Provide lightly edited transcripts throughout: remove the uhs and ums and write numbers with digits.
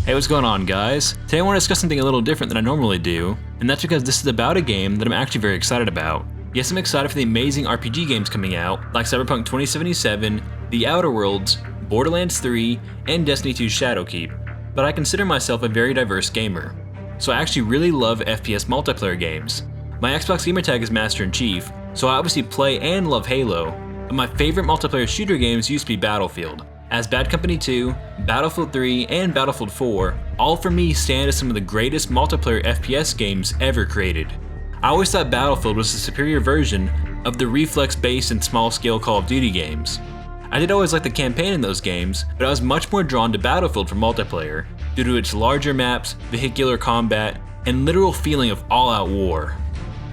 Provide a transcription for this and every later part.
Hey, what's going on, guys? Today I want to discuss something a little different than I normally do, and that's because this is about a game that I'm actually very excited about. Yes, I'm excited for the amazing RPG games coming out, like Cyberpunk 2077, The Outer Worlds, Borderlands 3, and Destiny 2's Shadowkeep, but I consider myself a very diverse gamer. So I actually really love FPS multiplayer games. My Xbox gamertag is MasterAndChief, so I obviously play and love Halo, but my favorite multiplayer shooter games used to be Battlefield, as Bad Company 2, Battlefield 3, and Battlefield 4 all for me stand as some of the greatest multiplayer FPS games ever created. I always thought Battlefield was the superior version of the reflex-based and small-scale Call of Duty games. I did always like the campaign in those games, but I was much more drawn to Battlefield for multiplayer due to its larger maps, vehicular combat, and literal feeling of all-out war.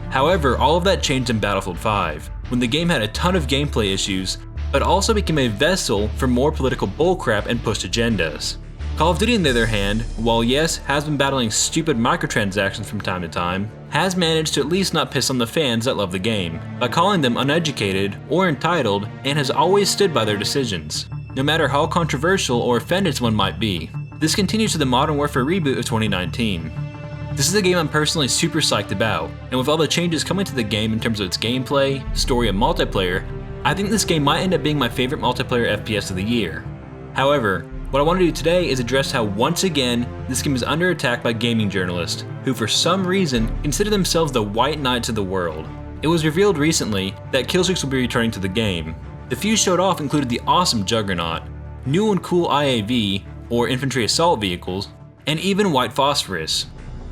However, all of that changed in Battlefield 5, when the game had a ton of gameplay issues, but also became a vessel for more political bullcrap and pushed agendas. Call of Duty, on the other hand, while yes, has been battling stupid microtransactions from time to time, has managed to at least not piss on the fans that love the game, by calling them uneducated or entitled, and has always stood by their decisions, no matter how controversial or offended someone might be. This continues to the Modern Warfare reboot of 2019. This is a game I'm personally super psyched about, and with all the changes coming to the game in terms of its gameplay, story, and multiplayer, I think this game might end up being my favorite multiplayer FPS of the year. However, what I want to do today is address how once again this game is under attack by gaming journalists who for some reason consider themselves the white knights of the world. It was revealed recently that killstreaks will be returning to the game. The few showed off included the awesome Juggernaut, new and cool IAV or infantry assault vehicles, and even white phosphorus.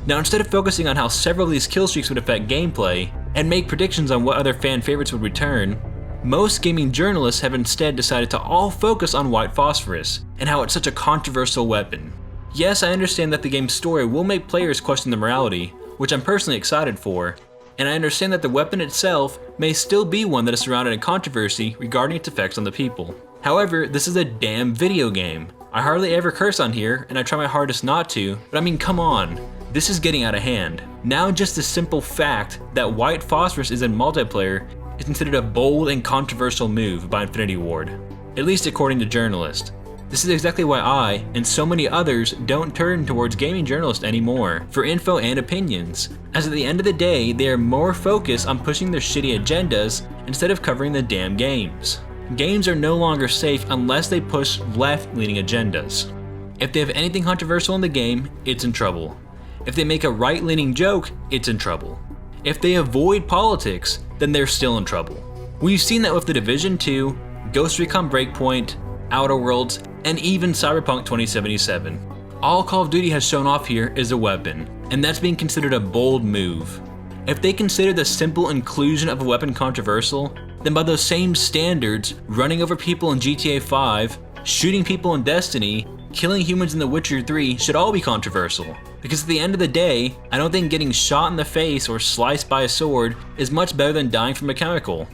Now, instead of focusing on how several of these killstreaks would affect gameplay and make predictions on what other fan favorites would return, most gaming journalists have instead decided to all focus on white phosphorus and how it's such a controversial weapon. Yes, I understand that the game's story will make players question the morality, which I'm personally excited for, and I understand that the weapon itself may still be one that is surrounded in controversy regarding its effects on the people. However, this is a damn video game. I hardly ever curse on here, and I try my hardest not to, but I mean, come on. This is getting out of hand. Now just the simple fact that white phosphorus is in multiplayer is considered a bold and controversial move by Infinity Ward, at least according to journalists. This is exactly why I, and so many others, don't turn towards gaming journalists anymore for info and opinions, as at the end of the day, they are more focused on pushing their shitty agendas instead of covering the damn games. Games are no longer safe unless they push left-leaning agendas. If they have anything controversial in the game, it's in trouble. If they make a right-leaning joke, it's in trouble. If they avoid politics, then they're still in trouble. We've seen that with The Division 2, Ghost Recon Breakpoint, Outer Worlds, and even Cyberpunk 2077. All Call of Duty has shown off here is a weapon, and that's being considered a bold move. If they consider the simple inclusion of a weapon controversial, then by those same standards, running over people in GTA 5, shooting people in Destiny, killing humans in The Witcher 3 should all be controversial. Because at the end of the day, I don't think getting shot in the face or sliced by a sword is much better than dying from a chemical.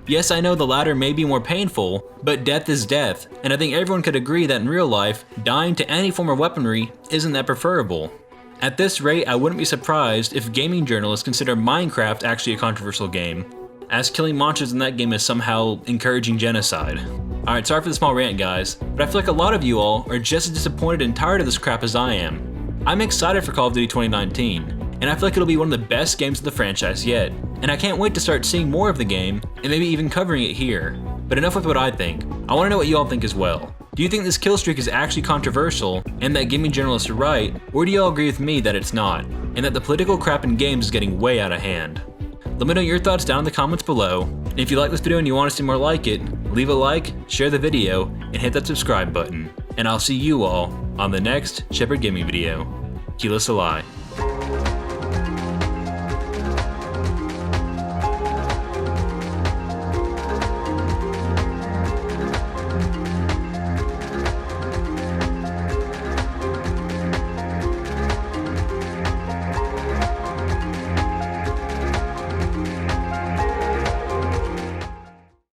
Yes, I know the latter may be more painful, but death is death, and I think everyone could agree that in real life, dying to any form of weaponry isn't that preferable. At this rate, I wouldn't be surprised if gaming journalists consider Minecraft actually a controversial game, as killing monsters in that game is somehow encouraging genocide. Alright, sorry for the small rant, guys, but I feel like a lot of you all are just as disappointed and tired of this crap as I am. I'm excited for Call of Duty 2019, and I feel like it'll be one of the best games of the franchise yet, and I can't wait to start seeing more of the game, and maybe even covering it here. But enough with what I think, I want to know what you all think as well. Do you think this killstreak is actually controversial, and that gaming journalists are right, or do you all agree with me that it's not, and that the political crap in games is getting way out of hand? Let me know your thoughts down in the comments below, and if you like this video and you want to see more like it, leave a like, share the video, and hit that subscribe button. And I'll see you all on the next Shepherd Gaming video. Kila Salai.